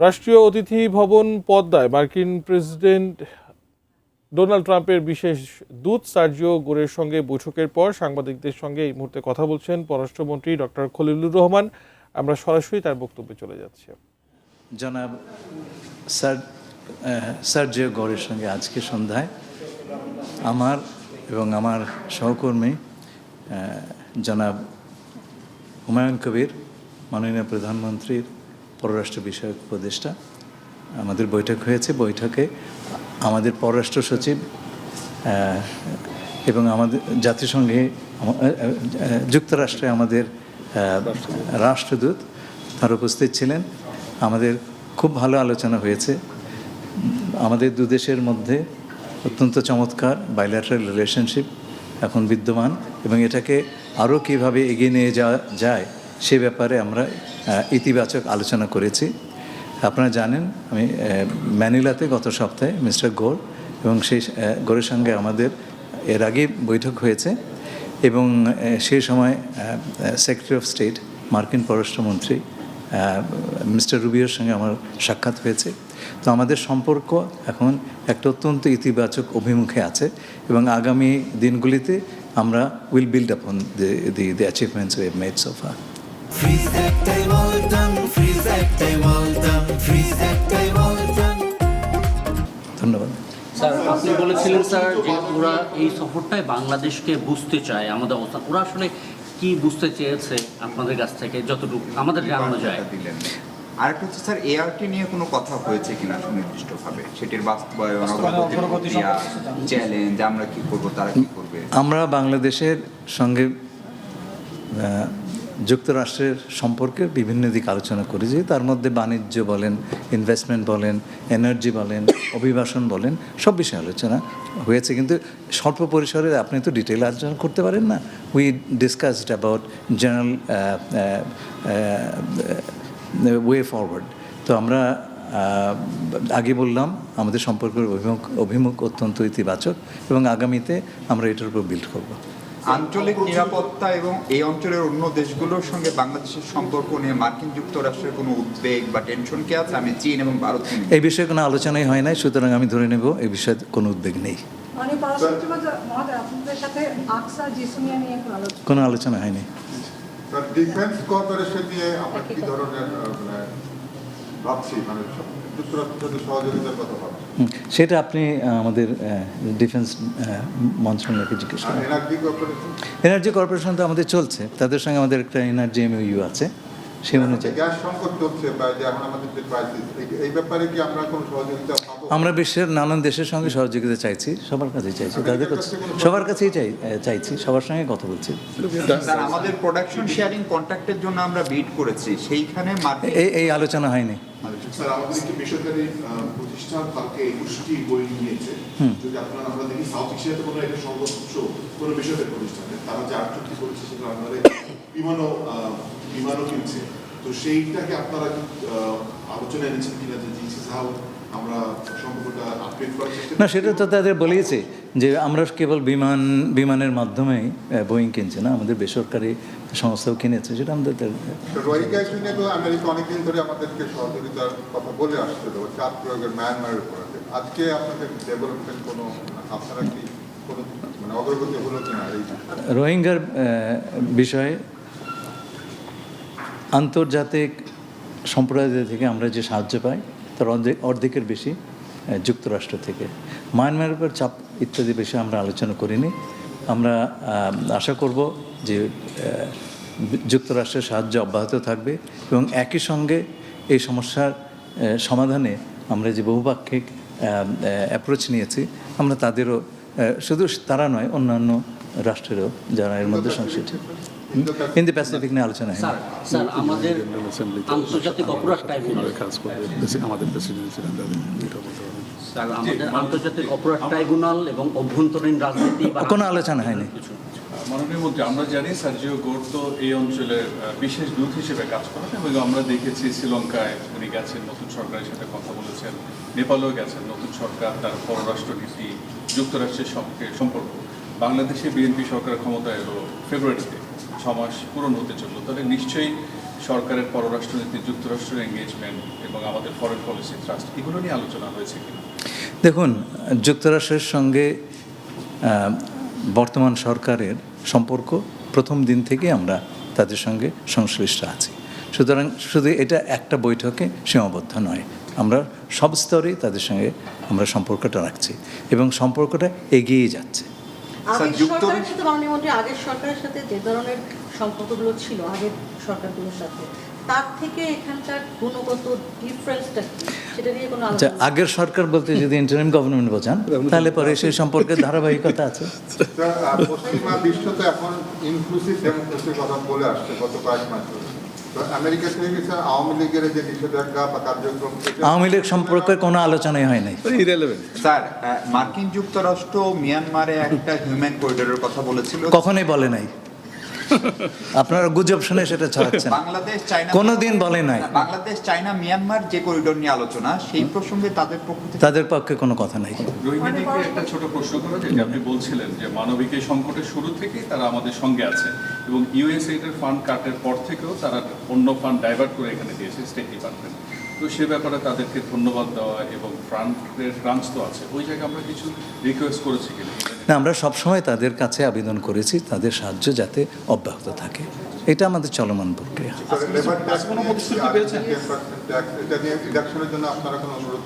রাষ্ট্রীয় অতিথি ভবন পদ্মায় মার্কিন প্রেসিডেন্ট ডোনাল্ড ট্রাম্পের বিশেষ দূত সার্জিও গোরের সঙ্গে বৈঠকের পর সাংবাদিকদের সঙ্গে এই মুহূর্তে কথা বলছেন পররাষ্ট্রমন্ত্রী ডক্টর খলিলুর রহমান। আমরা সরাসরি তার বক্তব্যে চলে যাচ্ছি। জনাব সার্জিও গোরের সঙ্গে আজকে সন্ধ্যায় আমার এবং আমার সহকর্মী জনাব হুমায়ুন কবির, মাননীয় প্রধানমন্ত্রীর পররাষ্ট্র বিষয়ক উপদেষ্টা, আমাদের বৈঠক হয়েছে। বৈঠকে আমাদের পররাষ্ট্র সচিব এবং আমাদের জাতিসংঘে যুক্তরাষ্ট্রে আমাদের রাষ্ট্রদূত তার উপস্থিত ছিলেন। আমাদের খুব ভালো আলোচনা হয়েছে। আমাদের দু দেশের মধ্যে অত্যন্ত চমৎকার বাইল্যাটারাল রিলেশনশিপ এখন বিদ্যমান এবং এটাকে আরও কীভাবে এগিয়ে নিয়ে যাওয়া যায় সে ব্যাপারে আমরা ইতিবাচক আলোচনা করেছি। আপনারা জানেন আমি ম্যানিলাতে গত সপ্তাহে মিস্টার গোর এবং সেই গোরের সঙ্গে আমাদের এর আগে বৈঠক হয়েছে এবং সেই সময় সেক্রেটারি অফ স্টেট মার্কিন পররাষ্ট্রমন্ত্রী মিস্টার রুবিওর সঙ্গে আমার সাক্ষাৎ হয়েছে। তো আমাদের সম্পর্ক এখন একটা অত্যন্ত ইতিবাচক অভিমুখে আছে এবং আগামী দিনগুলিতে আমরা will build upon the achievements we have made so far. ধন্যবাদ স্যার। আপনি বলেছিলেন স্যার যে ওরা এই সফরটায় বাংলাদেশকে বুঝতে চায়, আমাদের অবস্থা। ওরা আসলে কি বুঝতে চেয়েছে আপনাদের কাছ থেকে যতটুকু আমাদের জানানো যায়? আরেকটা হচ্ছে স্যার, এআরটি নিয়ে কোনো কথা হয়েছে কিনা সুনির্দিষ্টভাবে, সেটির বাস্তবায়ন, চ্যালেঞ্জ, আমরা কি করব, তারা কি করবে? আমরা বাংলাদেশের সঙ্গে যুক্তরাষ্ট্রের সম্পর্কে বিভিন্ন দিক আলোচনা করেছি। তার মধ্যে বাণিজ্য বলেন, ইনভেস্টমেন্ট বলেন, এনার্জি বলেন, অভিবাসন বলেন, সব বিষয়ে আলোচনা হয়েছে। কিন্তু স্বল্প পরিসরে আপনি তো ডিটেল আলোচনা করতে পারেন না। We discussed about general way forward. তো আমরা আগে বললাম আমাদের সম্পর্কের অভিমুখ অত্যন্ত ইতিবাচক এবং আগামীতে আমরা এটার উপর বিল্ড করব। আঞ্চলিক নিরাপত্তা এবং এই অঞ্চলের অন্য দেশগুলোর সঙ্গে বাংলাদেশের সম্পর্ক নিয়ে মার্কিন যুক্তরাষ্ট্রের কোনো উদ্বেগ বা টেনশন কি আছে? আমি চীন এবং ভারত এই বিষয়ে কোনো আলোচনাই হয় নাই, সুতরাং আমি ধরে নেব এই বিষয়ে কোনো উদ্বেগ নেই। কোনো আলোচনা হয়নি। ডিফেন্স কর্পোরেশন নিয়ে আমরা কি ধরনের ভাবছি, মানে যুক্তরাষ্ট্রের সাথে সহযোগিতার কথা ভাবছি? সেটা আপনি আমাদের ডিফেন্স মন্ত্রণালয়কে জিজ্ঞেস করেন। এনার্জি কর্পোরেশন তো আমাদের চলছে, তাদের সঙ্গে আমাদের একটা এনার্জি এমইউ আছে, সেই অনুযায়ী। গ্যাস সংকট চলছে প্রায়, যে এখন আমাদের যে ক্রাইসিস, এই ব্যাপারে কি আমরা কোনো সহযোগিতা পাবো? আমরা বিশ্বের নানান দেশের সঙ্গে সহযোগিতা চাইছি, সবার কাছেই চাইছি, তাদের কাছে সবার কাছেই চাইছি, সবার সঙ্গে কথা বলছি। স্যার, আমাদের প্রোডাকশন শেয়ারিং কন্ট্রাক্টের জন্য আমরা বিড করেছি, সেইখানে এই আলোচনা হয়নি। স্যার, আমাদের একটি বেসরকারি প্রতিষ্ঠান কালকে 21টি বই নিয়েছে। যদি আমরা দেখি সাউথ এশিয়াতে কোনো একটা সর্বোচ্চ কোনো বেসরকারি প্রতিষ্ঠানে তারা যে 8 চুক্তি করেছে সেগুলো আমাদের বিমানও কিনছে। তো সেইটাকে আপনারা আলোচনা এনেছেন কিনা, যে দিস ইজ হাউ আমরা সম্পর্কটা আপডেট করার চেষ্টা? না, সেটা তো তাদের বলিয়েছে যে আমরা কেবল বিমানের মাধ্যমেই বোয়িং কিনছি না, আমাদের বেসরকারি সংস্থাও কিনেছে, সেটা আমাদের। রোহিঙ্গা ইস্যু নিয়ে তো আমেরিকা অনেকদিন ধরে আমাদেরকে সহযোগিতার কথা বলে আসছিল, চাপ প্রয়োগের মায়ানমারের উপর। আজকে আপনাদের ডেভেলপমেন্ট কোনো, আপনারা কি কোনো মানে অগ্রগতি হলো কিনা এই রোহিঙ্গার বিষয়ে? আন্তর্জাতিক সম্প্রদায় থেকে আমরা যে সাহায্য পাই তার অর্ধেকের বেশি যুক্তরাষ্ট্র থেকে। মায়ানমারের উপর চাপ ইত্যাদি বিষয়ে আমরা আলোচনা করিনি। আমরা আশা করব যে যুক্তরাষ্ট্রের সাহায্য অব্যাহত থাকবে এবং একই সঙ্গে এই সমস্যার সমাধানে আমরা যে বহুপাক্ষিক অ্যাপ্রোচ নিয়েছি, আমরা তাদেরও, শুধু তারা নয়, অন্যান্য রাষ্ট্রেরও যারা এর মধ্যে সংশ্লিষ্ট, হিন্দি প্যাসিফিক নিয়ে আলোচনা হয়। স্যার, আমাদের আন্তর্জাতিক অপরাধ ট্রাইব্যুনাল, আমাদের আন্তর্জাতিক অপরাধ ট্রাইব্যুনাল এবং অভ্যন্তরীণ রাজনীতি কোনো আলোচনা হয়নি। মাননীয় মন্ত্রী, আমরা জানি সার্জিও গোর তো এই অঞ্চলের বিশেষ দূত হিসেবে কাজ করেন এবং আমরা দেখেছি শ্রীলঙ্কায় উনি গেছেন, নতুন সরকারের সাথে কথা বলেছেন, নেপালেও গেছেন, নতুন সরকার, তার পররাষ্ট্রনীতি, যুক্তরাষ্ট্রের সঙ্গে সম্পর্ক। বাংলাদেশে বিএনপি সরকার ক্ষমতায় এলো ফেব্রুয়ারিতে, 6 মাস পূরণ হতে চললো, তাহলে নিশ্চয়ই সরকারের পররাষ্ট্রনীতি, যুক্তরাষ্ট্রের এঙ্গেজমেন্ট এবং আমাদের ফরেন পলিসি ট্রাস্ট, এগুলো নিয়ে আলোচনা হয়েছে কিনা? দেখুন, যুক্তরাষ্ট্রের সঙ্গে বর্তমান সরকারের সম্পর্ক প্রথম দিন থেকে আমরা তাদের সঙ্গে সংশ্লিষ্ট আছি। সুতরাং শুধু এটা একটা বৈঠকে সীমাবদ্ধ নয়, আমরা সব স্তরেই তাদের সঙ্গে আমরা সম্পর্কটা রাখছি এবং সম্পর্কটা এগিয়ে যাচ্ছে। স্যার, আগের সরকারের সাথে মাননীয় মন্ত্রী আগের সরকারের সাথে যে ধরনের সম্পর্কগুলো ছিল আগের সরকারগুলোর সাথে, তার থেকে এখানকার গুণগত ডিফারেন্সটা কি সেটা নিয়ে কোনো আচ্ছা, আলোচনা? আগের সরকার বলতে যদি ইন্টারিম গভর্নমেন্ট বোঝান তাহলে পরে সেই সম্পর্কে ধারাবাহিকতা আছে। পশ্চিমা বিশ্ব তো এখন ইনক্লুসিভ ডেমোক্রেসির কথা বলে আসছে গত কয়েক মাস ধরে। তো আমেরিকা থেকে গেছে আওয়ামী লীগের যে নিষেধাজ্ঞা বা কার্যক্রম, আওয়ামী লীগ সম্পর্কে কোনো আলোচনাই হয় নাই। স্যার, মার্কিন যুক্তরাষ্ট্র মিয়ানমারে একটা হিউম্যান করিডোরের কথা বলেছিল। কখনোই বলে নাই, আপনারা গুজব শুনে সেটা ছড়াচ্ছেন। বাংলাদেশ চায়না কোনোদিন বলে নাই। বাংলাদেশ চায়না মিয়ানমার যে করিডোর নিয়ে আলোচনা, সেই প্রসঙ্গে তাদের পক্ষ থেকে তাদের পক্ষে কোনো কথা নাই। রোহিঙ্গাদেরকে একটা ছোট প্রশ্ন করা যায়, যে আপনি বলছিলেন যে মানবিক এই সংকটের শুরু থেকেই তারা আমাদের সঙ্গে আছে এবং ইউএসএইড এর ফান্ড কাটের পর থেকেও তারা অন্য ফান্ড ডাইভার্ট করে এখানে দিয়েছে স্টেট ডিপার্টমেন্ট। তো সে ব্যাপারে তাদেরকে ধন্যবাদ দেওয়া এবং ফ্রান্টের ব্রাঞ্চ তো আছে, ওই জায়গায় আমরা কিছু রিকোয়েস্ট করেছি কিনা? না, আমরা সবসময় তাদের কাছে আবেদন করেছি তাদের সাহায্য যাতে অব্যাহত থাকে, এটা আমাদের চলমান প্রক্রিয়া। লেবার ট্যাক্স, এটা নিয়ে রিডাকশনের জন্য আপনারা কোনো অনুরোধ